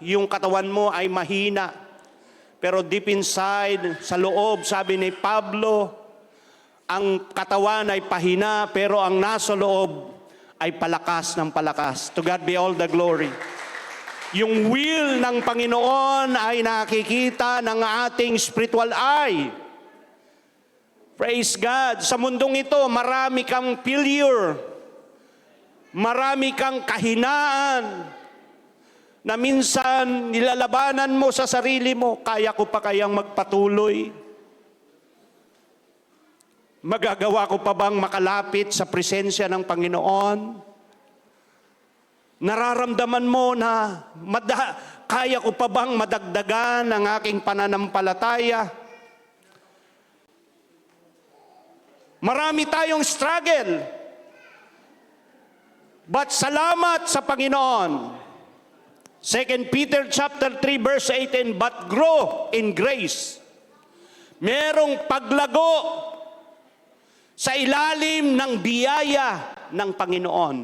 yung katawan mo ay mahina. Pero deep inside, sa loob, sabi ni Pablo, ang katawan ay pahina, pero ang nasa loob ay palakas ng palakas. To God be all the glory. Yung will ng Panginoon ay nakikita ng ating spiritual eye. Praise God. Sa mundong ito, marami kang failure. Marami kang kahinaan na minsan nilalabanan mo sa sarili mo. Kaya ko pa kayang magpatuloy? Magagawa ko pa bang makalapit sa presensya ng Panginoon? Nararamdaman mo na kaya ko pa bang madagdagan ang aking pananampalataya? Marami tayong struggle. But salamat sa Panginoon. 2 Peter chapter 3 verse 18, but grow in grace. Merong paglago sa ilalim ng biyaya ng Panginoon.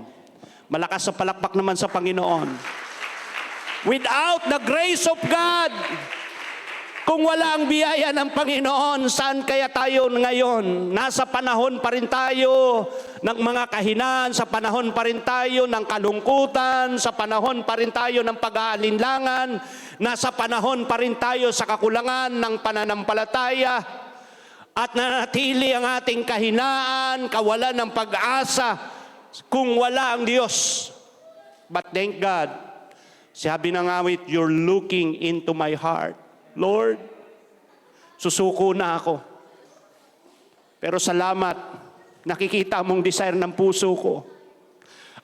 Malakas sa palakpak naman sa Panginoon. Without the grace of God, kung wala ang biyaya ng Panginoon, saan kaya tayo ngayon? Nasa panahon pa rin tayo ng mga kahinaan, sa panahon pa rin tayo ng kalungkutan, sa panahon pa rin tayo ng pag-aalinlangan, nasa panahon pa rin tayo sa kakulangan ng pananampalataya, at nanatili ang ating kahinaan, kawalan ng pag-asa, kung wala ang Diyos. But thank God, sabi ng awit, you're looking into my heart. Lord, susuko na ako. Pero salamat, nakikita mong desire ng puso ko.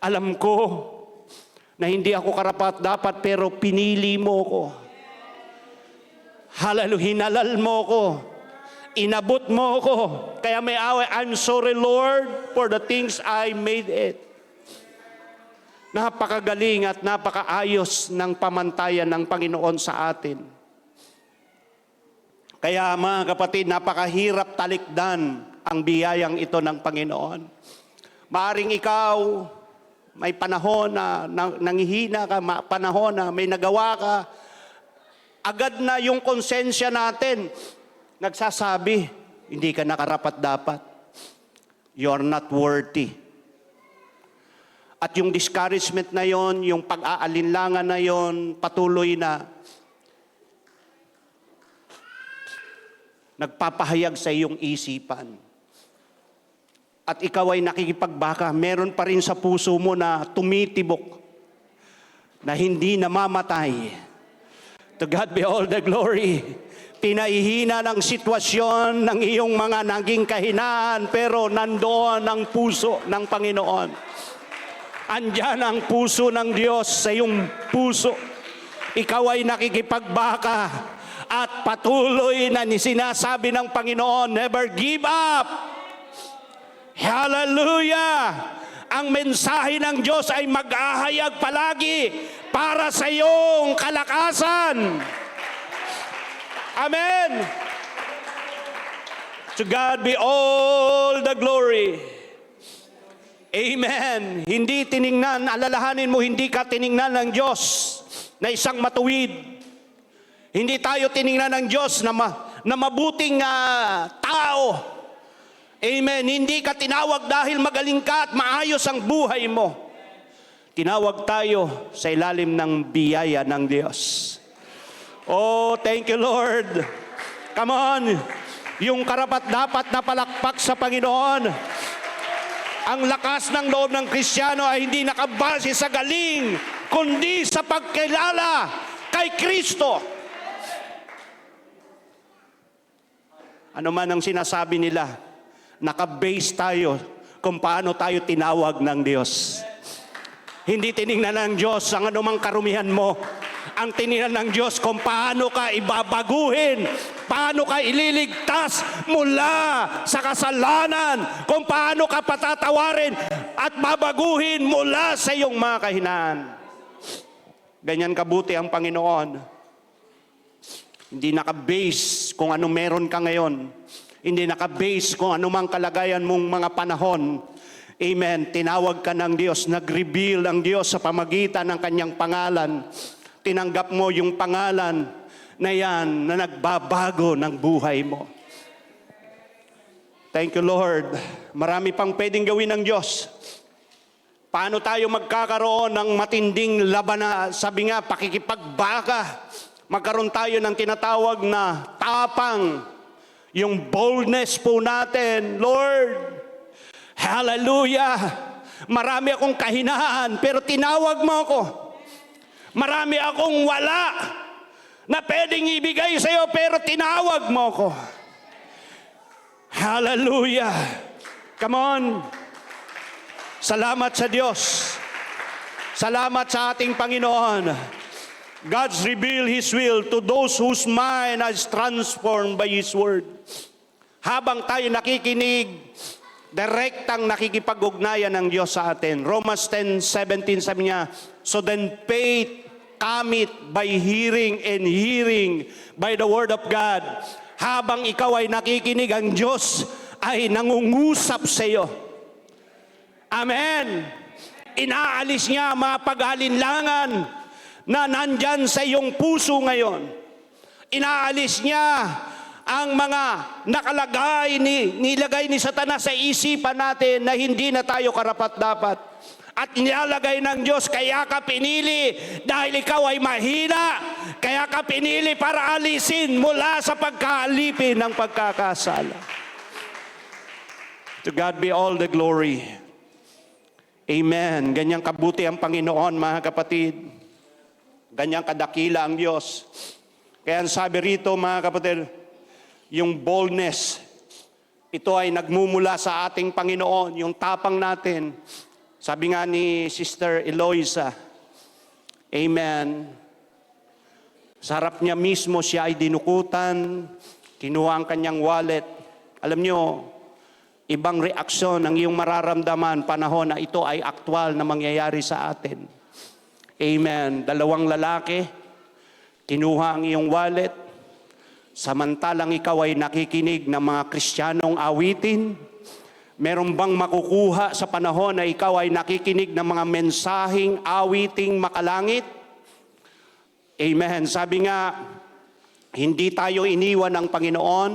Alam ko na hindi ako karapat-dapat, pero pinili mo ko. Hallelujah, hinalal mo ko. Inabot mo ko. Kaya may away, I'm sorry, Lord, for the things I made it. Napakagaling at napakaayos ng pamantayan ng Panginoon sa atin. Kaya mga kapatid, napakahirap talikdan ang biyayang ito ng Panginoon. Maaring ikaw, may panahon na nangihina ka, panahon na may nagawa ka, agad na yung konsensya natin nagsasabi, hindi ka nakarapat-dapat. You're not worthy. At yung discouragement na yon, yung pag-aalinlangan na yon, patuloy na nagpapahayag sa iyong isipan. At ikaw ay nakikipagbaka, meron pa rin sa puso mo na tumitibok, na hindi namamatay. To God be all the glory. Pinahihina ng sitwasyon ng iyong mga naging kahinaan, pero nandoon ang puso ng Panginoon. Andyan ang puso ng Diyos sa iyong puso. Ikaw ay nakikipagbaka at patuloy na sinasabi ng Panginoon, never give up. Hallelujah! Ang mensahe ng Diyos ay mag-ahayag palagi para sa iyong kalakasan. Amen! To God be all the glory. Amen. Hindi tiningnan, alalahanin mo, hindi ka tiningnan ng Diyos na isang matuwid. Hindi tayo tiningnan ng Diyos na mabuting tao. Amen. Hindi ka tinawag dahil magaling ka at maayos ang buhay mo. Tinawag tayo sa ilalim ng biyaya ng Diyos. Oh, thank you, Lord. Come on. Yung karapat-dapat na palakpak sa Panginoon. Ang lakas ng loob ng Kristiyano ay hindi nakabase sa galing, kundi sa pagkilala kay Kristo. Ano man ang sinasabi nila, nakabase tayo kung paano tayo tinawag ng Diyos. Hindi tiningnan ng Diyos ang anumang karumihan mo. Ang tiningnan ng Diyos kung paano ka ibabaguhin, paano ka ililigtas mula sa kasalanan, kung paano ka patatawarin at babaguhin mula sa iyong mga kahinaan. Ganyan kabuti ang Panginoon. Hindi nakabase kung ano meron ka ngayon. Hindi nakabase kung anumang kalagayan mong mga panahon. Amen. Tinawag ka ng Diyos, nag-reveal ang Diyos sa pamagitan ng kanyang pangalan. tinanggap mo yung pangalan na yan na nagbabago ng buhay mo. Thank you, Lord. Marami pang pwedeng gawin ng Diyos. Paano tayo magkakaroon ng matinding labanan? Sabi nga, pakikipagbaka. Magkaroon tayo ng tinatawag na tapang. Yung boldness po natin. Lord, hallelujah. Marami akong kahinaan, pero tinawag mo ako. Marami akong wala na pwedeng ibigay sa iyo, pero tinawag mo ako. Hallelujah. Come on. Salamat sa Diyos. Salamat sa ating Panginoon. God's reveal His will to those whose mind is transformed by His word. Habang tayo nakikinig, direktang nakikipag-ugnayan ng Diyos sa atin. Romans 10:17 sabi niya, so then faith cometh by hearing, and hearing by the word of God. Habang ikaw ay nakikinig, ang Diyos ay nangungusap sa iyo. Amen. Inaalis niya ang mga pag-alinlangan na nandyan sa iyong puso ngayon. Inaalis niya ang mga nilagay ni Satanas sa isipan natin na hindi na tayo karapat-dapat. At nilalagay ng Diyos, kaya ka pinili dahil ikaw ay mahina. Kaya ka pinili para alisin mula sa pagkaalipin ng pagkakasala. To God be all the glory. Amen. Ganyang kabuti ang Panginoon, mga kapatid. Ganyang kadakila ang Diyos. Kaya sabi rito, mga kapatid, yung boldness, ito ay nagmumula sa ating Panginoon, yung tapang natin. Sabi nga ni Sister Eloisa, amen, sa harap niya mismo siya ay dinukutan, kinuha ang kanyang wallet. Alam niyo, ibang reaksyon ang iyong mararamdaman panahon na ito ay aktwal na mangyayari sa atin. Amen. Dalawang lalaki, kinuha ang iyong wallet, samantalang ikaw ay nakikinig ng mga Kristiyanong awitin. Meron bang makukuha sa panahon na ikaw ay nakikinig ng mga mensaheng awiting makalangit? Amen. Sabi nga, hindi tayo iniwan ng Panginoon,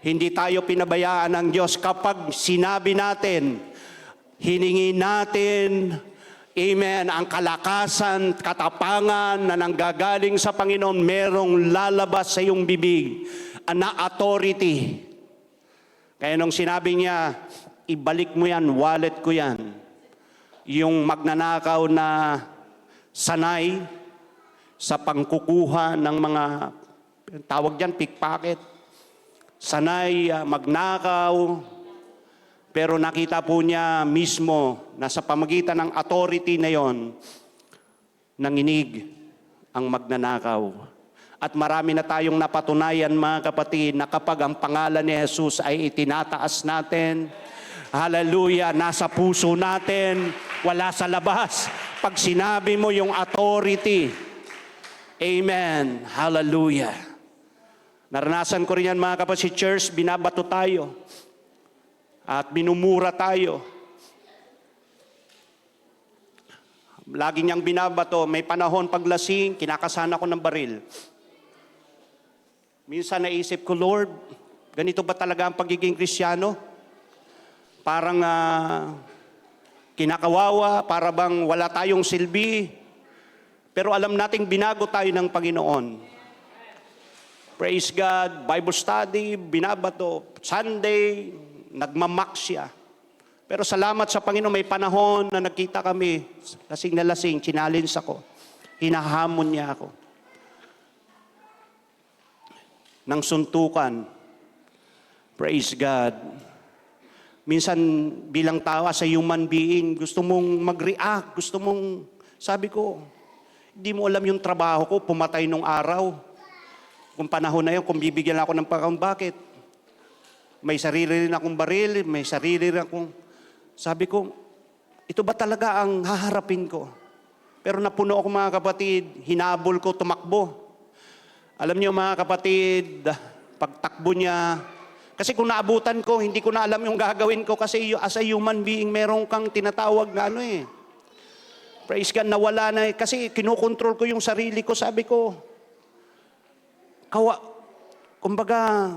hindi tayo pinabayaan ng Diyos kapag sinabi natin, hiningi natin, amen, ang kalakasan, katapangan na nanggagaling sa Panginoon, merong lalabas sa iyong bibig na authority. Kaya nung sinabi niya, ibalik mo yan, wallet ko yan. Yung magnanakaw na sanay sa pangkukuha ng mga, tawag dyan, pickpocket. Sanay magnakaw, pero nakita po niya mismo na sa pamagitan ng authority na yon, nanginig ang magnanakaw. At marami na tayong napatunayan, mga kapatid, na kapag ang pangalan ni Jesus ay itinataas natin, hallelujah, nasa puso natin, wala sa labas. Pag sinabi mo yung authority, amen, hallelujah. Naranasan ko rin yan, mga kapatid, church, binabato tayo at minumura tayo. Lagi niyang binabato, may panahon paglasing, kinakasana ko ng baril. Minsan naisip ko, Lord, ganito ba talaga ang pagiging Kristiyano? Parang kinakawawa, para bang wala tayong silbi. Pero alam nating binago tayo ng Panginoon. Praise God, Bible study, binabato, Sunday, nagmamak siya. Pero salamat sa Panginoon, may panahon na nagkita kami, lasing na lasing, challenge ako. Hinahamon niya ako. Nang suntukan, praise God. Minsan bilang tao sa human being, gusto mong mag-react, gusto mong, sabi ko, hindi mo alam yung trabaho ko, pumatay nung araw. Kung panahon na yun, kung bibigyan ako ng pagkaon, bakit? May sarili rin akong baril, may sarili rin akong, sabi ko, ito ba talaga ang haharapin ko? Pero napuno ako, mga kapatid, hinabol ko, tumakbo. Alam niyo, mga kapatid, pagtakbo niya, kasi kung naabutan ko, hindi ko na alam yung gagawin ko kasi as a human being, meron kang tinatawag na praise God, nawala na. Kasi kinukontrol ko yung sarili ko. Sabi ko, kumbaga,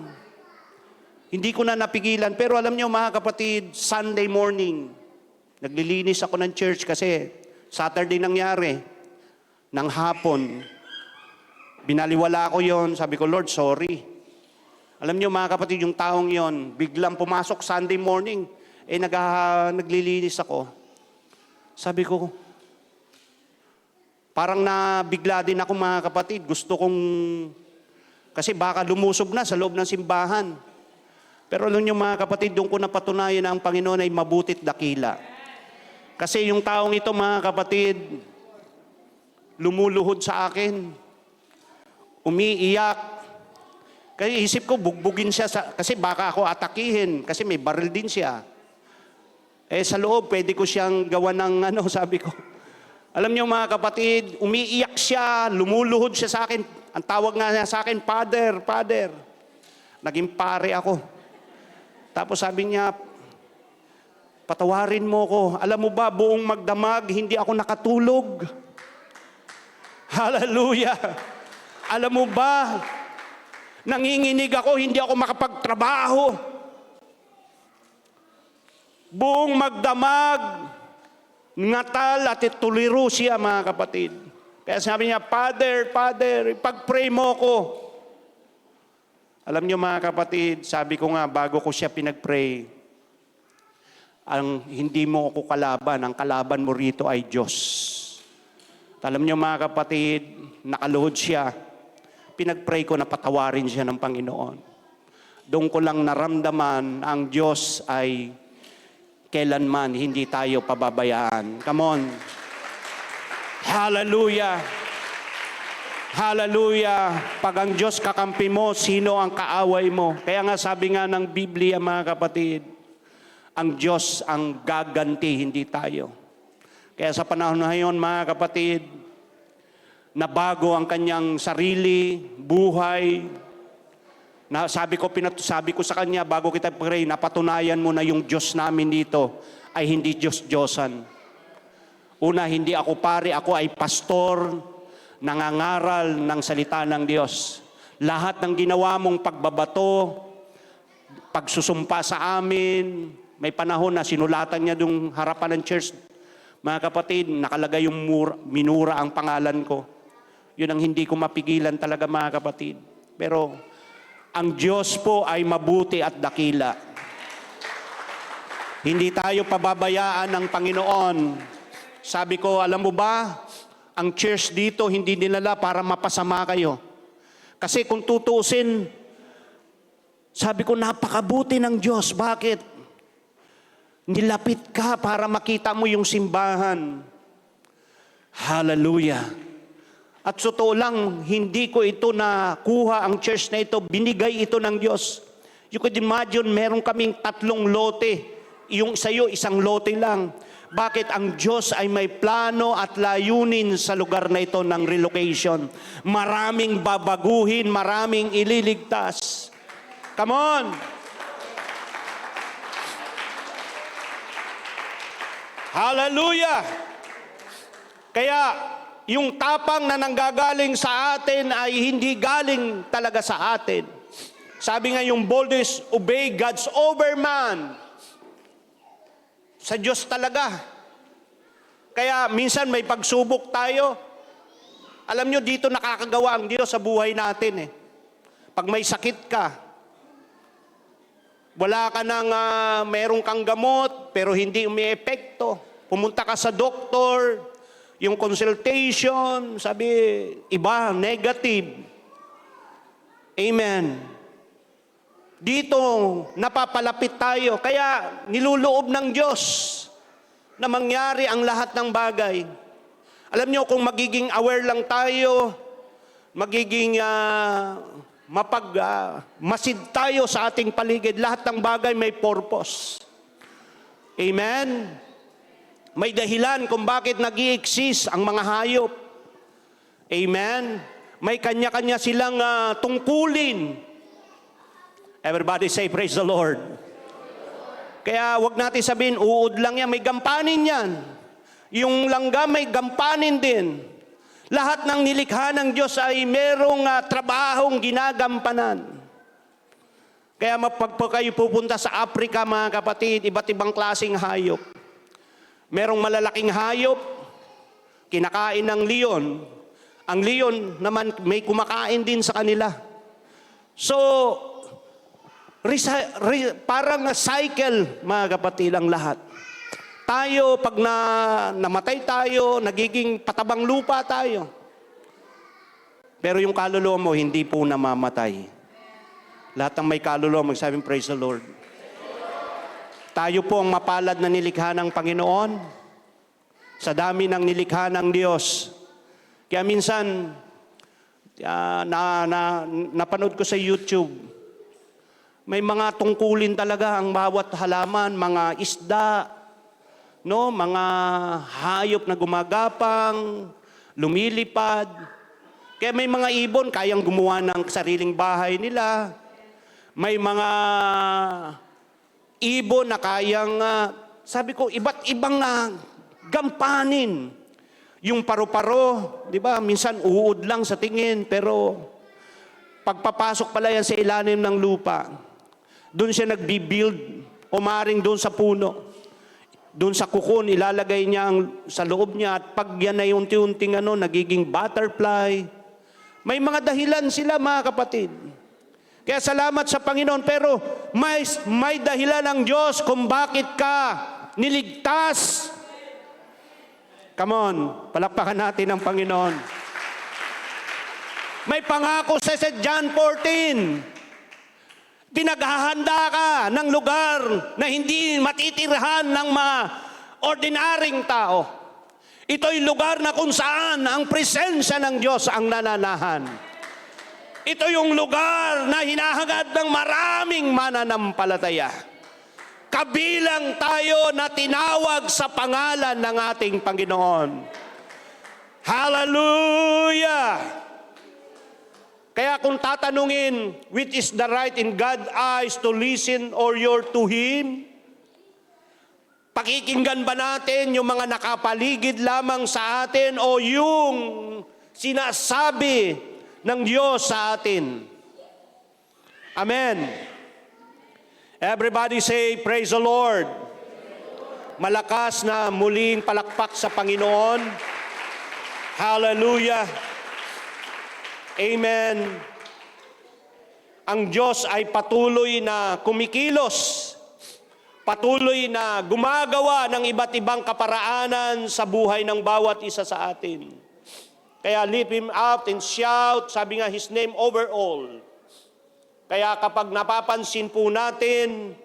hindi ko na napigilan. Pero alam niyo mga kapatid, Sunday morning, naglilinis ako ng church kasi Saturday nangyari. Nang hapon, binaliwala ko yon. Sabi ko, Lord, sorry. Alam niyo mga kapatid, yung taong yon, biglang pumasok Sunday morning, naglilinis ako. Sabi ko, parang nabigla din ako mga kapatid. Gusto kong, kasi baka lumusob na sa loob ng simbahan. Pero alam niyo mga kapatid, doon ko napatunayan na ang Panginoon ay mabutit dakila. Kasi yung taong ito mga kapatid, lumuluhod sa akin, umiiyak. Kaya isip ko, bugbugin siya, kasi baka ako atakihin, kasi may baril din siya. Sa loob, pwede ko siyang gawa ng sabi ko. Alam niyo mga kapatid, umiiyak siya, lumuluhod siya sa akin. Ang tawag nga niya sa akin, Father, Father. Naging pare ako. Tapos sabi niya, patawarin mo ko. Alam mo ba, buong magdamag, hindi ako nakatulog. Hallelujah! Alam mo ba, nanginginig ako, hindi ako makapagtrabaho. Buong magdamag, ngatal at tuliro siya mga kapatid. Kaya sabi niya, Father, Father, ipag-pray mo ko. Alam niyo mga kapatid, sabi ko nga bago ko siya pinag-pray, hindi mo ako kalaban, ang kalaban mo rito ay Diyos. Alam niyo mga kapatid, nakaluhod siya. Pinag-pray ko na patawarin siya ng Panginoon. Doon ko lang naramdaman ang Diyos ay kailanman hindi tayo pababayaan. Come on. Hallelujah. Hallelujah. Pag ang Diyos kakampi mo, sino ang kaaway mo? Kaya nga sabi nga ng Biblia mga kapatid, ang Diyos ang gaganti, hindi tayo. Kaya sa panahon na ngayon, mga kapatid, nabago ang kanyang sarili, buhay. Sabi ko sa kanya, bago kita pray, napatunayan mo na yung Diyos namin dito ay hindi Diyos-Diyosan. Una, hindi ako pare, ako ay pastor, nangangaral ng salita ng Diyos. Lahat ng ginawa mong pagbabato, pagsusumpa sa amin, may panahon na sinulatan niya yung harapan ng church. Mga kapatid, nakalagay yung minura ang pangalan ko. Yun ang hindi ko mapigilan talaga mga kapatid. Pero ang Diyos po ay mabuti at dakila. Hindi tayo pababayaan ng Panginoon. Sabi ko, alam mo ba, ang church dito hindi nilala para mapasama kayo. Kasi kung tutuusin, sabi ko, napakabuti ng Diyos. Bakit? Nilapit ka para makita mo yung simbahan. Hallelujah. At sa totoo lang, hindi ko ito nakuha ang church na ito. Binigay ito ng Diyos. You could imagine, meron kaming 3 lote. Yung sa'yo, 1 lote lang. Bakit? Ang Diyos ay may plano at layunin sa lugar na ito ng relocation. Maraming babaguhin, maraming ililigtas. Come on! Hallelujah! Kaya, yung tapang na nanggagaling sa atin ay hindi galing talaga sa atin. Sabi nga yung boldness, obey God's over man. Sa Diyos talaga. Kaya minsan may pagsubok tayo. Alam nyo, dito nakakagawa ang Diyos sa buhay natin. Pag may sakit ka, wala ka nang meron kang gamot, pero hindi umiepekto. Pumunta ka sa doktor, yung consultation, sabi, iba, negative. Amen. Dito, napapalapit tayo. Kaya, niluloob ng Diyos na mangyari ang lahat ng bagay. Alam nyo, kung magiging aware lang tayo, magiging masid tayo sa ating paligid, lahat ng bagay may purpose. Amen? May dahilan kung bakit nag-i-exist ang mga hayop. Amen? May kanya-kanya silang tungkulin. Everybody say, praise the Lord. Kaya wag natin sabihin, uod lang yan, may gampanin yan. Yung langgam may gampanin din. Lahat ng nilikha ng Diyos ay merong trabahong ginagampanan. Kaya pag kayo pupunta sa Africa, mga kapatid, iba't ibang klaseng hayop. Merong malalaking hayop, kinakain ng leon. Ang leon naman may kumakain din sa kanila. So, parang cycle, mga kapatid, ang lahat. Tayo, pag namatay tayo, nagiging patabang lupa tayo. Pero yung kaluluwa mo, hindi po namamatay. Lahat ng may kaluluwa, magsabing, praise the Lord. Tayo po ang mapalad na nilikha ng Panginoon sa dami ng nilikha ng Diyos. Kaya minsan, napanood ko sa YouTube, may mga tungkulin talaga ang bawat halaman, mga isda, no, mga hayop na gumagapang, lumilipad. Kaya may mga ibon, kayang gumawa ng sariling bahay nila. May mga ibon na kayang, sabi ko, iba't ibang gampanin. Yung paru-paro, di ba, minsan uod lang sa tingin, pero pagpapasok pala yan sa ilalim ng lupa, doon siya nagbi-build, umaring doon sa puno. Doon sa kukon, ilalagay niya sa loob niya, at pag yan ay unti-unting nagiging butterfly. May mga dahilan sila, mga kapatid. Kaya salamat sa Panginoon, pero may dahilan ng Diyos kung bakit ka niligtas. Come on, palakpakan natin ang Panginoon. May pangako sa John 14. Pinaghahanda ka ng lugar na hindi matitirhan ng mga ordinaryong tao. Ito'y lugar na kung saan ang presensya ng Diyos ang nananahan. Ito yung lugar na hinahangad ng maraming mananampalataya. Kabilang tayo na tinawag sa pangalan ng ating Panginoon. Hallelujah! Kaya kung tatanungin, which is the right in God's eyes to listen or you're to Him? Pakikinggan ba natin yung mga nakapaligid lamang sa atin o yung sinasabi ng Diyos sa atin? Amen. Everybody say, praise the Lord. Malakas na muling palakpak sa Panginoon. Hallelujah. Amen. Ang Diyos ay patuloy na kumikilos. Patuloy na gumagawa ng iba't ibang kaparaanan sa buhay ng bawat isa sa atin. Kaya lift Him up and shout, sabi nga, His name over all. Kaya kapag napapansin po natin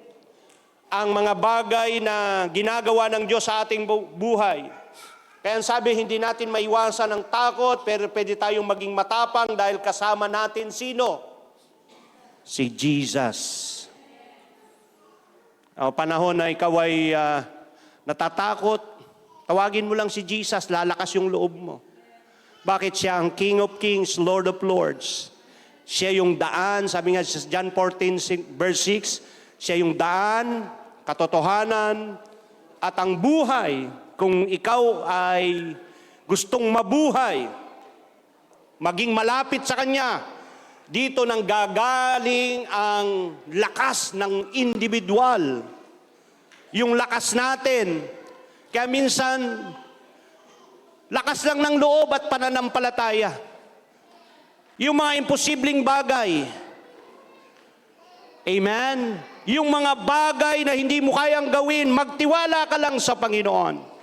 ang mga bagay na ginagawa ng Diyos sa ating buhay, kaya sabi, hindi natin maiwasan ng takot, pero pwede tayong maging matapang dahil kasama natin sino? Si Jesus. O panahon na ikaw ay natatakot, tawagin mo lang si Jesus, lalakas yung loob mo. Bakit siya ang King of Kings, Lord of Lords? Siya yung daan, sabi nga sa John 14, verse 6, siya yung daan, katotohanan, at ang buhay. Kung ikaw ay gustong mabuhay, maging malapit sa Kanya, dito nang gagaling ang lakas ng individual. Yung lakas natin. Kaya minsan, lakas lang ng loob at pananampalataya. Yung mga imposibleng bagay. Amen? Yung mga bagay na hindi mo kayang gawin, magtiwala ka lang sa Panginoon.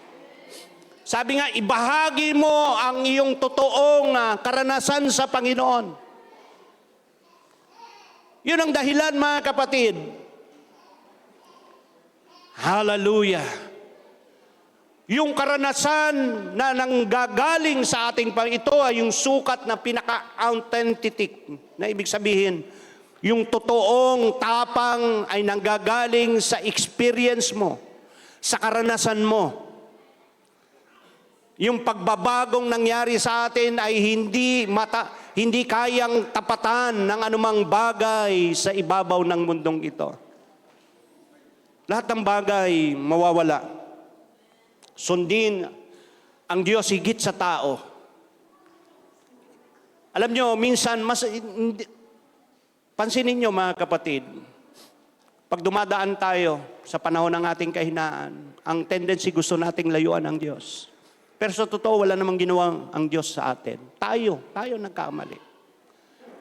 Sabi nga, ibahagi mo ang iyong totoong karanasan sa Panginoon. Yun ang dahilan, mga kapatid. Hallelujah. Yung karanasan na nanggagaling sa ating ito ay yung sukat na pinaka-authentic. Na ibig sabihin, yung totoong tapang ay nanggagaling sa experience mo, sa karanasan mo. Yung pagbabagong nangyari sa atin ay hindi kayang tapatan ng anumang bagay sa ibabaw ng mundong ito. Lahat ng bagay mawawala. Sundin ang Diyos higit sa tao. Alam nyo, minsan, pansinin nyo mga kapatid, pag dumadaan tayo sa panahon ng ating kahinaan, ang tendency gusto nating layuan ang Diyos. Pero sa totoo, wala namang ginawa ang Diyos sa atin. Tayo nagkamali.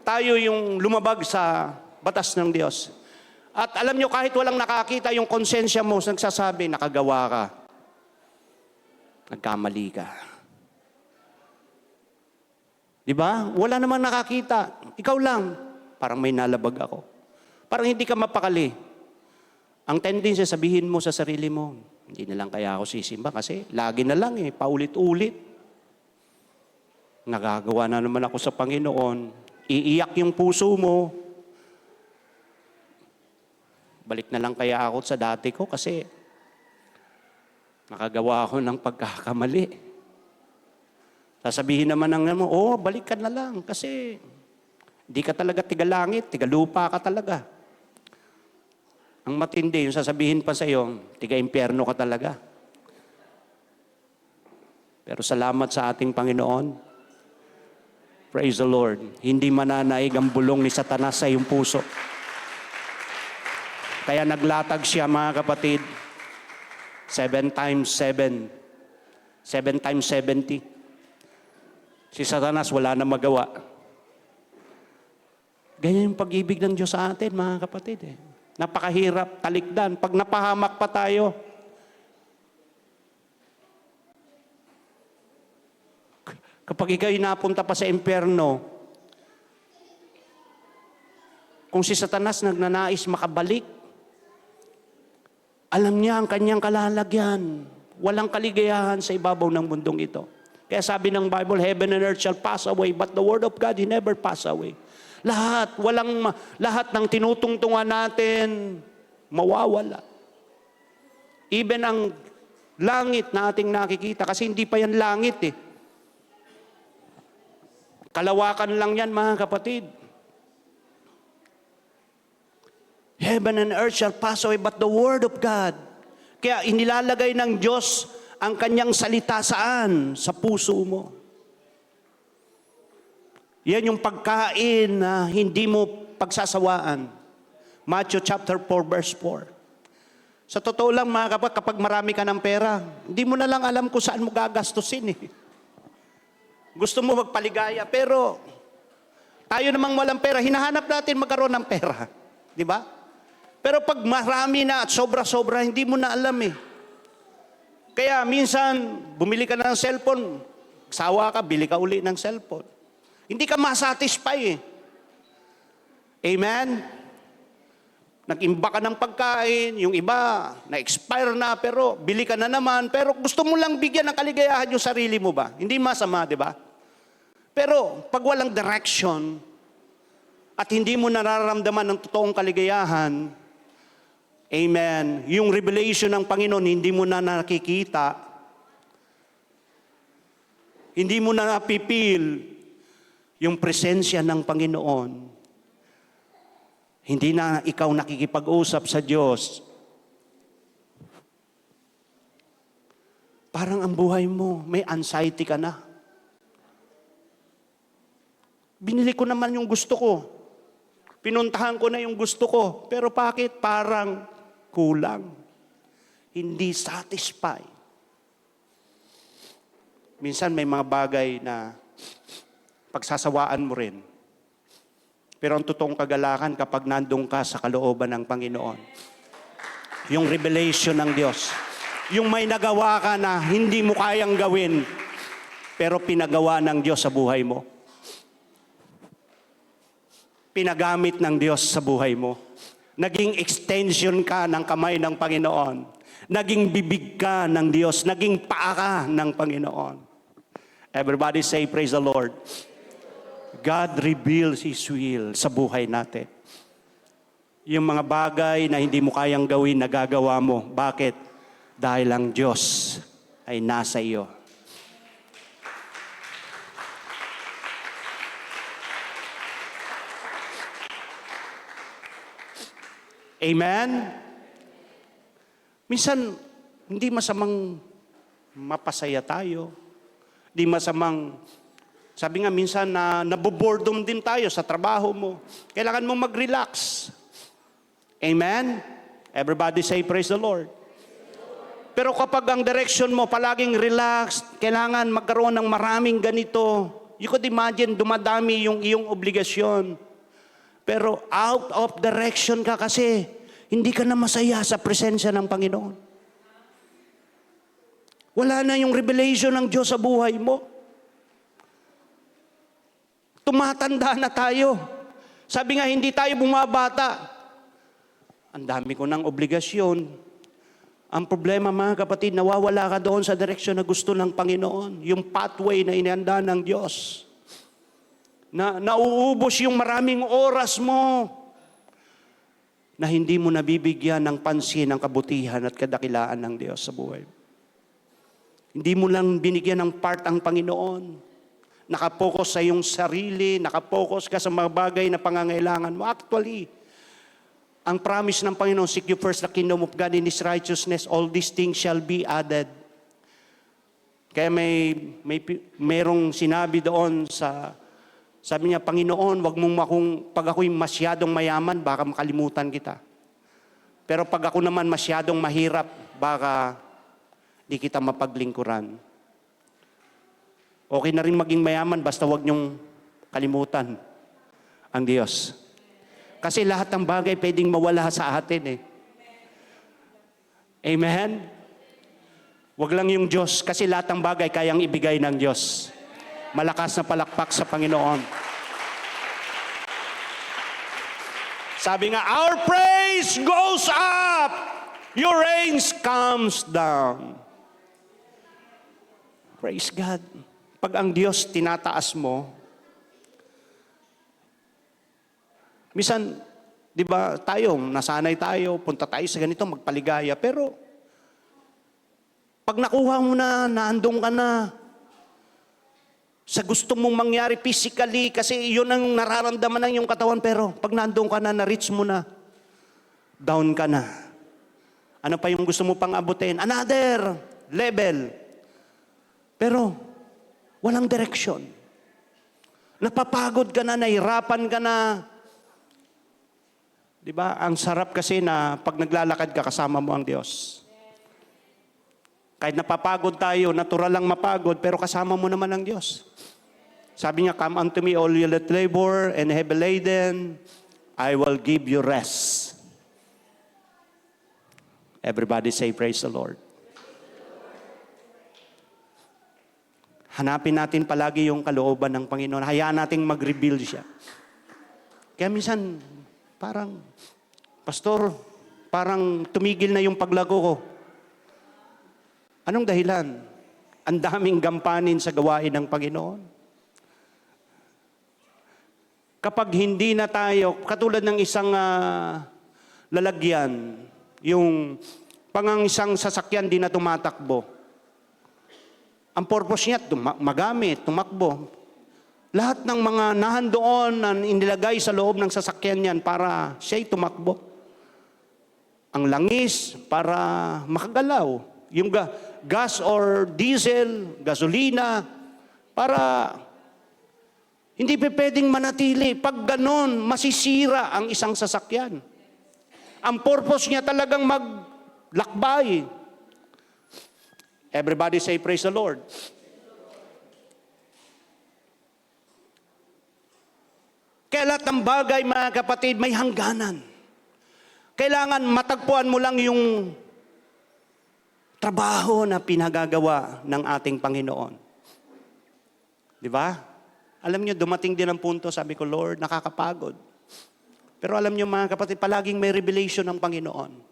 Tayo yung lumabag sa batas ng Diyos. At alam nyo, kahit walang nakakita, yung konsensya mo, nagsasabi, nakagawa ka. Nagkamali ka. Diba? Wala namang nakakita. Ikaw lang. Parang may nalabag ako. Parang hindi ka mapakali. Ang tendency, sabihin mo sa sarili mo, hindi na lang kaya ako sisimba kasi lagi na lang paulit-ulit. Nagagawa na naman ako sa Panginoon. Iiyak yung puso mo. Balik na lang kaya ako sa dati ko kasi nakagawa ako ng pagkakamali. Sasabihin naman ng mo, balik ka na lang kasi hindi ka talaga tigalangit, tigalupa ka talaga. Ang matindi, yung sasabihin pa sa iyo, tiga-impyerno ka talaga. Pero salamat sa ating Panginoon. Praise the Lord. Hindi mananaig ang bulong ni Satanas sa iyong puso. Kaya naglatag siya, mga kapatid, 7 times 7. 7 times 70. Si Satanas wala na magawa. Ganyan yung pag-ibig ng Diyos sa atin, mga kapatid. Napakahirap talikdan. Pag napahamak pa tayo, kapag ikaw'y napunta pa sa impyerno, kung si Satanas nagnanais makabalik, alam niya ang kanyang kalalagyan. Walang kaligayahan sa ibabaw ng mundong ito. Kaya sabi ng Bible, heaven and earth shall pass away, but the word of God, He never pass away. Lahat ng tinutungtungan natin, mawawala. Even ang langit na ating nakikita, kasi hindi pa yan langit Kalawakan lang yan, mga kapatid. Heaven and earth shall pass away, but the word of God. Kaya inilalagay ng Diyos ang kanyang salita saan? Sa puso mo. Yan yung pagkain na hindi mo pagsasawaan. Matthew chapter 4 verse 4. Sa totoo lang, mga kapag marami ka ng pera, hindi mo na lang alam kung saan mo gagastusin Gusto mo magpaligaya, pero tayo namang walang pera, hinahanap natin magkaroon ng pera. Di ba? Pero pag marami na at sobra-sobra, hindi mo na alam Kaya minsan, bumili ka na ng cellphone, sawa ka, bili ka uli ng cellphone. Hindi ka masatisfy Amen? Nag-imba ka ng pagkain, yung iba, na-expire na, pero bili ka na naman, pero gusto mo lang bigyan ng kaligayahan yung sarili mo ba? Hindi masama, di ba? Pero pag walang direction, at hindi mo nararamdaman ng totoong kaligayahan, amen, yung revelation ng Panginoon, hindi mo na nakikita, hindi mo na napipil yung presensya ng Panginoon. Hindi na ikaw nakikipag-usap sa Diyos. Parang ang buhay mo, may anxiety ka na. Binili ko naman yung gusto ko. Pinuntahan ko na yung gusto ko. Pero bakit? Parang kulang. Hindi satisfied. Minsan may mga bagay na pagsasawaan mo rin. Pero ang totoong kagalakan kapag nandun ka sa kalooban ng Panginoon. Yung revelation ng Diyos. Yung may nagawa ka na hindi mo kayang gawin, pero pinagawa ng Diyos sa buhay mo. Pinagamit ng Diyos sa buhay mo. Naging extension ka ng kamay ng Panginoon. Naging bibig ka ng Diyos. Naging paa ka ng Panginoon. Everybody say, praise the Lord. God reveals His will sa buhay natin. Yung mga bagay na hindi mo kayang gawin, nagagawa mo. Bakit? Dahil ang Diyos ay nasa iyo. Amen? Minsan, hindi masamang mapasaya tayo. Di masamang, sabi nga minsan na nabobordom din tayo sa trabaho mo. Kailangan mo mag-relax. Amen? Everybody say praise the Lord. Pero kapag ang direction mo palaging relax, kailangan magkaroon ng maraming ganito. You could imagine, dumadami yung iyong obligasyon. Pero out of direction ka kasi, hindi ka na masaya sa presensya ng Panginoon. Wala na yung revelation ng Diyos sa buhay mo. Tumatanda na tayo. Sabi nga, hindi tayo bumabata. Ang dami ko ng obligasyon. Ang problema, mga kapatid, nawawala ka doon sa direksyon na gusto ng Panginoon. Yung pathway na inihanda ng Diyos. Nauubos yung maraming oras mo na hindi mo nabibigyan ng pansin ang kabutihan at kadakilaan ng Diyos sa buhay. Hindi mo lang binigyan ng part ang Panginoon. Nakapokus sa iyong sarili, nakapokus ka sa mga bagay na pangangailangan mo. Actually, ang promise ng Panginoon, seek you first the kingdom of God and His righteousness, all these things shall be added. Kaya mayroong sinabi doon sabi niya, Panginoon, wag mong pag ako'y masyadong mayaman, baka makalimutan kita. Pero pag ako naman masyadong mahirap, baka di kita mapaglingkuran. Okay na rin maging mayaman, basta wag niyong kalimutan ang Diyos. Kasi lahat ng bagay pwedeng mawala sa atin eh. Amen? Wag lang yung Diyos, kasi lahat ng bagay kayang ibigay ng Diyos. Malakas na palakpak sa Panginoon. Sabi nga, our praise goes up, your rains comes down. Praise God. Pag ang Diyos tinataas mo, minsan, di ba, nasanay tayo, punta tayo sa ganito, magpaligaya. Pero, pag nakuha mo na, naandong ka na, sa gusto mong mangyari physically, kasi yun ang nararamdaman ng iyong katawan, pero pag naandong ka na, na-reach mo na, down ka na. Ano pa yung gusto mo pang abutin? Another level. Pero, walang direksyon. Napapagod ka na, nahirapan ka na. Di ba? Ang sarap kasi na pag naglalakad ka, kasama mo ang Diyos. Kahit napapagod tayo, natural lang mapagod, pero kasama mo naman ang Diyos. Sabi niya, come unto me all you that labor and heavy laden, I will give you rest. Everybody say, praise the Lord. Hanapin natin palagi yung kalooban ng Panginoon. Hayaan nating mag-reveal siya. Kaya minsan, parang, Pastor, parang tumigil na yung paglago ko. Anong dahilan? Ang daming gampanin sa gawain ng Panginoon. Kapag hindi na tayo, katulad ng isang lalagyan, yung isang sasakyan di na tumatakbo. Ang purpose niya, magamit, tumakbo. Lahat ng mga nahandoon na inilagay sa loob ng sasakyan yan para siya'y tumakbo. Ang langis para makagalaw. Yung gas or diesel, gasolina, para hindi pa pwedeng manatili. Pag ganon, masisira ang isang sasakyan. Ang purpose niya talagang maglakbay. Everybody say, praise the Lord. Kaya lahat ng bagay, mga kapatid, may hangganan. Kailangan matagpuan mo lang yung trabaho na pinagagawa ng ating Panginoon. Di ba? Alam niyo, dumating din ang punto, sabi ko, Lord, nakakapagod. Pero alam niyo, mga kapatid, palaging may revelation ng Panginoon.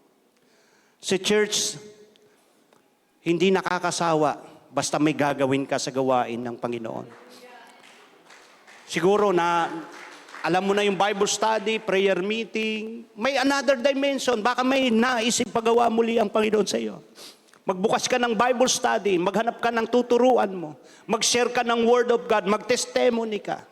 Sa church, hindi nakakasawa basta may gagawin ka sa gawain ng Panginoon. Siguro na alam mo na yung Bible study, prayer meeting, may another dimension. Baka may naisip pagawa muli ang Panginoon sa iyo. Magbukas ka ng Bible study, maghanap ka ng tuturuan mo, mag-share ka ng Word of God, mag-testimony ka.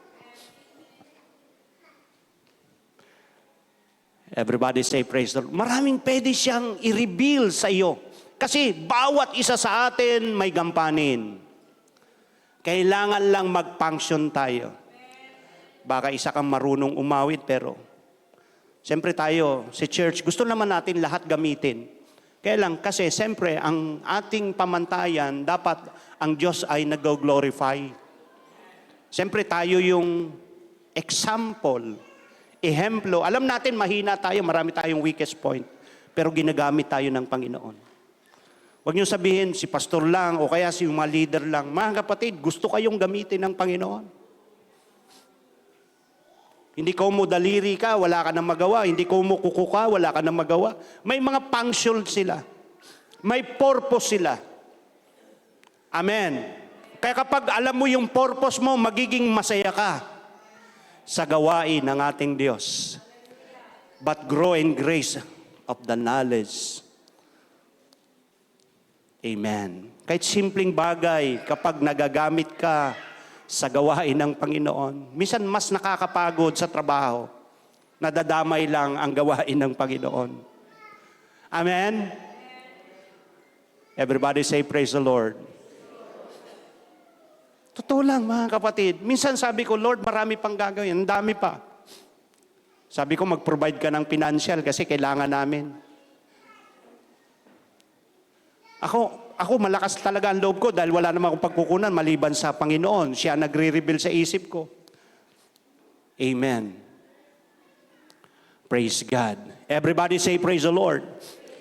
Everybody say praise the Lord. Maraming pwede siyang i-reveal sa iyo. Kasi bawat isa sa atin may gampanin. Kailangan lang mag-function tayo. Baka isa kang marunong umawit, pero siyempre tayo, si church, gusto naman natin lahat gamitin. Kaya lang, kasi siyempre, ang ating pamantayan, dapat ang Diyos ay nag-glorify. Siyempre tayo yung example, ehemplo. Alam natin, mahina tayo, marami tayong weakest point. Pero ginagamit tayo ng Panginoon. Huwag niyo sabihin, si pastor lang o kaya si mga leader lang. Mga kapatid, gusto kayong gamitin ng Panginoon. Hindi ko mo daliri ka, wala ka nang magawa. Hindi ko mo kuko ka, wala ka nang magawa. May mga function sila. May purpose sila. Amen. Kaya kapag alam mo yung purpose mo, magiging masaya ka sa gawain ng ating Diyos. But grow in grace of the knowledge. Amen. Kahit simpleng bagay, kapag nagagamit ka sa gawain ng Panginoon, minsan mas nakakapagod sa trabaho, nadadamay lang ang gawain ng Panginoon. Amen? Everybody say, praise the Lord. Totoo lang, mga kapatid. Minsan sabi ko, Lord, marami pang gagawin. Ang dami pa. Sabi ko, mag-provide ka ng financial kasi kailangan namin. Ako malakas talaga ang loob ko dahil wala naman akong pagkukunan maliban sa Panginoon. Siya nagre-reveal sa isip ko. Amen. Praise God. Everybody say, praise the Lord.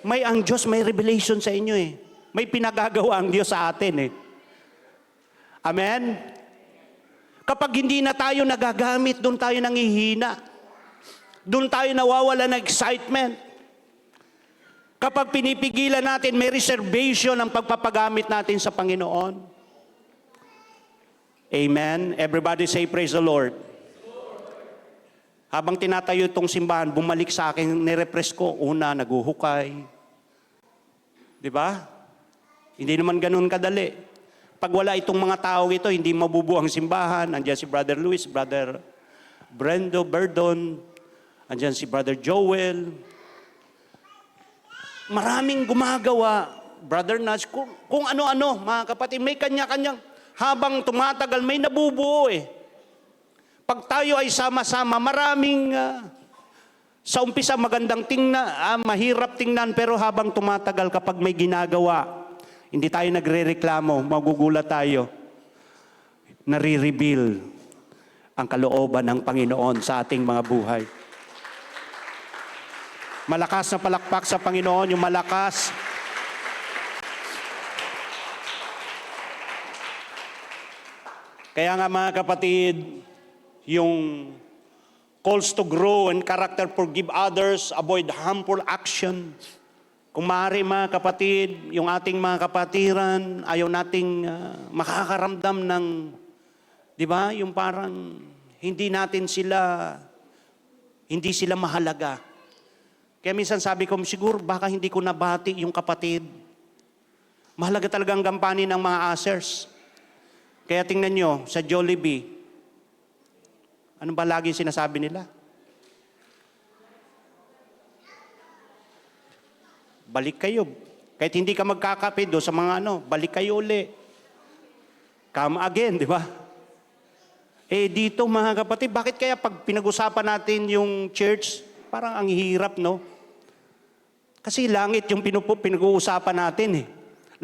May ang Diyos, may revelation sa inyo eh. May pinagagawa ang Diyos sa atin eh. Amen? Kapag hindi na tayo nagagamit, doon tayo nangihina. Doon tayo nawawala ng excitement. Kapag pinipigilan natin, may reservation ang pagpapagamit natin sa Panginoon. Amen? Everybody say, praise the Lord. Habang tinatayo itong simbahan, bumalik sa akin, nirepress ko. Una, naguhukay. Di ba? Hindi naman ganun kadali. Pag wala itong mga tao ito, hindi mabubuo ang simbahan. Andiyan si Brother Luis, Brother Brendo Berdon, andiyan si Brother Joel. Maraming gumagawa, Brother Nash, kung ano-ano, mga kapatid, may kanya-kanyang, habang tumatagal, may nabubuo eh. Pag tayo ay sama-sama, maraming, sa umpisa magandang tingnan, mahirap tingnan, pero habang tumatagal, kapag may ginagawa, hindi tayo nagre-reklamo, magugulat tayo, nare-reveal ang kalooban ng Panginoon sa ating mga buhay. Malakas na palakpak sa Panginoon, yung malakas. Kaya nga mga kapatid, yung calls to grow and character, forgive others, avoid harmful action. Kung maaari mga kapatid, yung ating mga kapatiran, ayaw nating makakaramdam ng, di ba, yung parang hindi sila mahalaga. Kaya minsan sabi ko, siguro baka hindi ko nabati yung kapatid. Mahalaga talaga ang gampanin ng mga ushers. Kaya tingnan nyo, sa Jollibee, ano ba laging sinasabi nila? Balik kayo. Kahit hindi ka magkakape do sa mga balik kayo uli. Come again, di ba? Dito mga kapatid, bakit kaya pag pinag-usapan natin yung church, parang ang hirap, no? Kasi langit yung pinag-uusapan natin eh.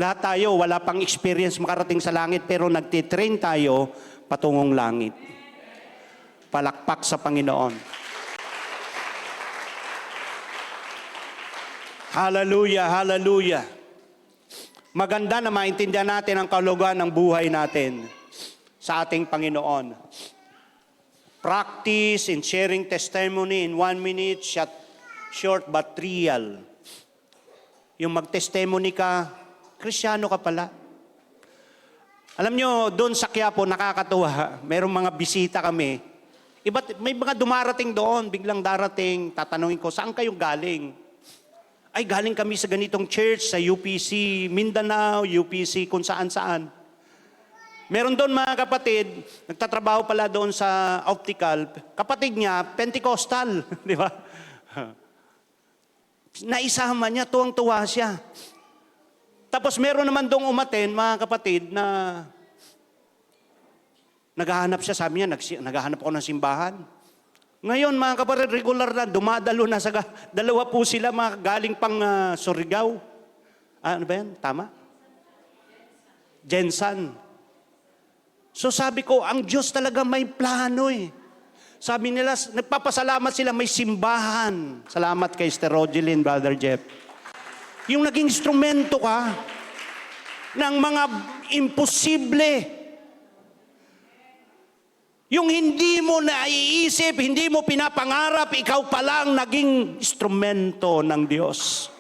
Lahat tayo, wala pang experience makarating sa langit, pero nagtitrain tayo patungong langit. Palakpak sa Panginoon. Hallelujah, hallelujah. Maganda na maintindihan natin ang kalugan ng buhay natin sa ating Panginoon. Practice in sharing testimony in 1 minute, short but real. Yung mag-testimony ka, Kristiyano ka pala. Alam nyo, doon sa Quiapo, nakakatuwa. Merong mga bisita kami. May mga dumarating doon, biglang darating, tatanungin ko, saan kayo galing? Ay, galing kami sa ganitong church, sa UPC Mindanao, UPC kung saan-saan. Meron doon mga kapatid, nagtatrabaho pala doon sa optical, kapatid niya, Pentecostal, di ba? Naisama niya, tuwang-tuwa siya. Tapos meron naman doong umaten, mga kapatid, na Naghahanap siya, sabi niya, naghahanap ako ng simbahan. Ngayon, mga kapatid, regular na, dumadalo na sa, dalawa po sila, mga galing pang Surigao. Ano ba yan? Tama? Jensan. So sabi ko, ang Diyos talaga may plano eh. Sabi nila, nagpapasalamat sila, may simbahan. Salamat kay Sister Rogeline, Brother Jeff. Yung naging instrumento ka ng mga imposible. Yung hindi mo naiisip, hindi mo pinapangarap, ikaw pa lang naging instrumento ng Diyos.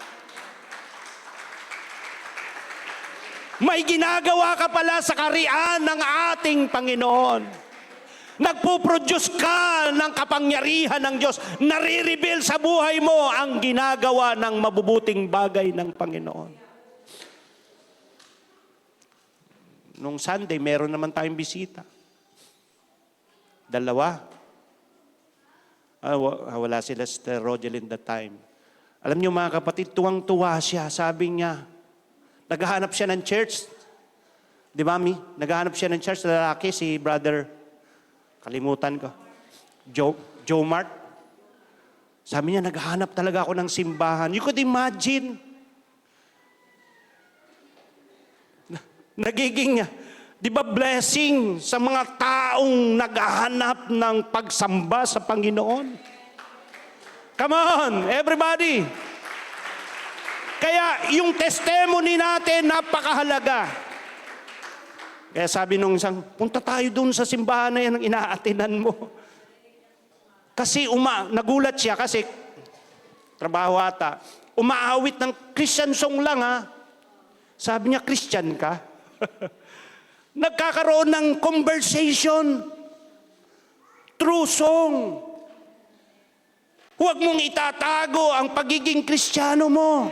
May ginagawa ka pala sa kaharian ng ating Panginoon. Nagpo-produce ka ng kapangyarihan ng Diyos. Nare-reveal sa buhay mo ang ginagawa ng mabubuting bagay ng Panginoon. Nung Sunday, meron naman tayong bisita. Dalawa. Wala sila Sister Rogeline that time. Alam niyo mga kapatid, tuwang-tuwa siya. Sabi niya, naghahanap siya ng church. Di ba, Mi? Naghahanap siya ng church. Lalaki, si Brother, kalimutan ko, Joe Mart. Sabi niya, naghahanap talaga ako ng simbahan. You could imagine. Nagiging, di ba, blessing sa mga taong naghahanap ng pagsamba sa Panginoon? Come on, everybody! Kaya yung testimony natin, napakahalaga. Kaya sabi nung isang, punta tayo dun sa simbahan na yan ang inaatinan mo. Kasi nagulat siya kasi trabaho ata. Umaawit ng Christian song lang ha. Sabi niya, Christian ka? Nagkakaroon ng conversation. True song. Huwag mong itatago ang pagiging Kristiyano mo.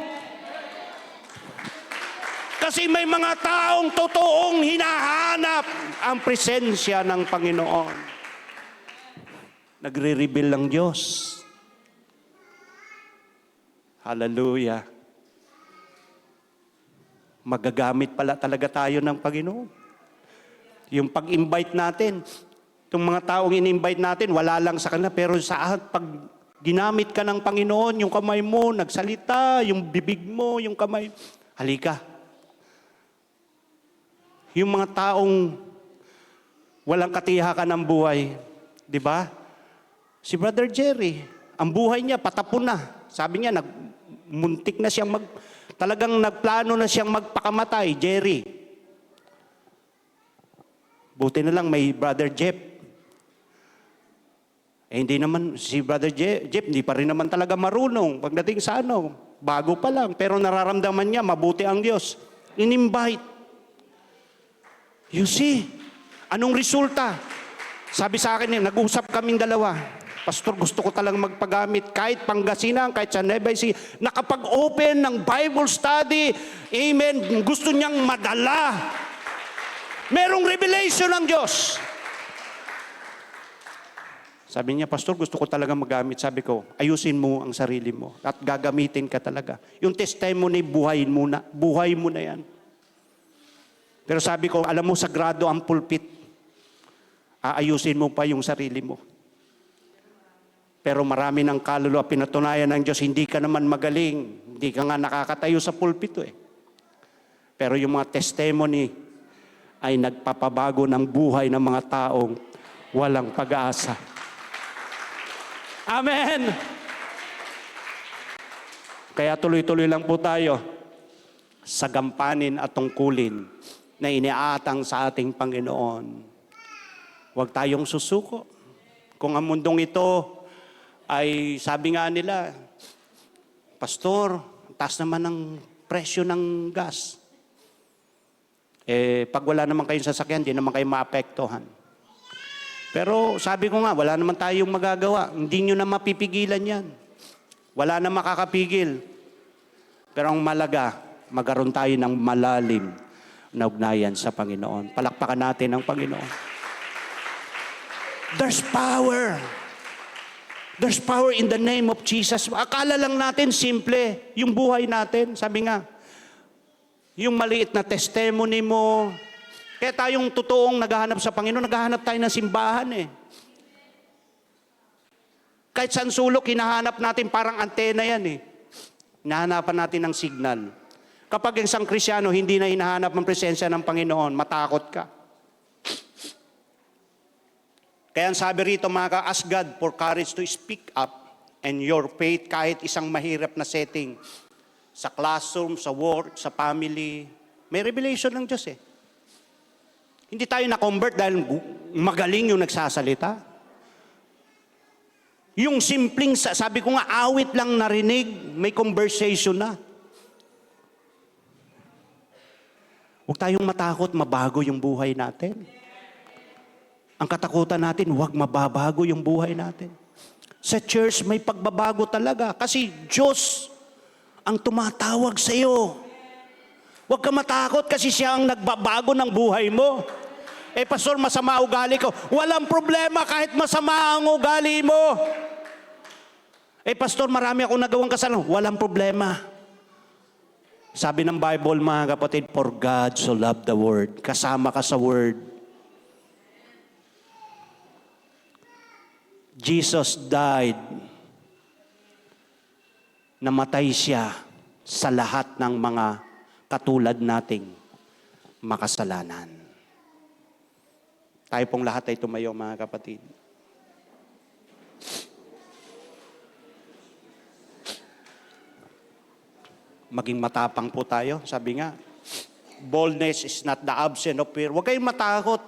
Kasi may mga taong totoong hinahanap ang presensya ng Panginoon. Nagre-reveal ng Diyos. Hallelujah. Magagamit pala talaga tayo ng Panginoon. Yung pag-invite natin, itong mga taong in-invite natin, wala lang sa kanila, pero pag ginamit ka ng Panginoon, yung kamay mo, nagsalita, yung bibig mo, yung kamay, halika. Yung mga taong walang katiyakan ng buhay, di ba? Si Brother Jerry, ang buhay niya patapon na. Sabi niya, muntik na siyang talagang nagplano na siyang magpakamatay, Jerry. Buti na lang may Brother Jeff. Hindi naman, si Brother Jeff, hindi pa rin naman talaga marunong. Pagdating sa bago pa lang. Pero nararamdaman niya, mabuti ang Diyos. In-invite. You see, anong resulta? Sabi sa akin, nag-usap kaming dalawa. Pastor, gusto ko talagang magpagamit kahit Pangasinan, kahit sa Nueva Ecija. Nakapag-open ng Bible study. Amen. Gusto niyang madala. Merong revelation ng Diyos. Sabi niya, Pastor, gusto ko talagang magamit. Sabi ko, ayusin mo ang sarili mo at gagamitin ka talaga. Yung testimony, buhay mo na. Buhay mo na yan. Pero sabi ko, alam mo, sagrado ang pulpit. Aayusin mo pa yung sarili mo. Pero marami ng kaluluwa, pinatunayan ng Diyos, hindi ka naman magaling. Hindi ka nga nakakatayo sa pulpito eh. Pero yung mga testimony ay nagpapabago ng buhay ng mga taong walang pag-asa. Amen! Kaya tuloy-tuloy lang po tayo sa gampanin at tungkulin na iniaatang sa ating Panginoon. Huwag tayong susuko. Kung ang mundong ito ay sabi nga nila, Pastor, taas naman ng presyo ng gas. Pag wala naman kayong sasakyan, di naman kayo maapektuhan. Pero sabi ko nga, wala naman tayong magagawa. Hindi nyo na mapipigilan yan. Wala na makakapigil. Pero ang malaga, magkaroon tayo ng malalim na ugnayan sa Panginoon. Palakpakan natin ang Panginoon. There's power. There's power in the name of Jesus. Akala lang natin simple, yung buhay natin. Sabi nga, yung maliit na testimony mo. Kaya tayong totoong naghahanap sa Panginoon, naghahanap tayo ng simbahan eh. Kahit saan sulok, hinahanap natin parang antena yan eh. Hinahanapan natin ng signal. Kapag ang isang Kristyano hindi na hinahanap ang presensya ng Panginoon, matakot ka. Kaya ang sabi rito mga ka, ask God for courage to speak up and your faith kahit isang mahirap na setting. Sa classroom, sa work, sa family. May revelation ng Diyos eh. Hindi tayo na-convert dahil magaling yung nagsasalita. Yung simpleng, sabi ko nga, awit lang narinig, may conversation na. Huwag tayong matakot, mabago yung buhay natin. Ang katakutan natin, huwag mababago yung buhay natin. Sa church, may pagbabago talaga. Kasi Diyos ang tumatawag sa iyo. Huwag ka matakot kasi siya ang nagbabago ng buhay mo. Eh, pastor, masama ugali ko. Walang problema kahit masama ang ugali mo. Eh, pastor, marami akong nagawang kasalanan. Walang problema. Sabi ng Bible, mga kapatid, for God so loved the world. Kasama ka sa word. Jesus died. Namatay siya sa lahat ng mga katulad nating makasalanan. Tayo pong lahat ay tumayo, mga kapatid. Maging matapang po tayo. Sabi nga, boldness is not the absence of fear. Huwag kayong matakot.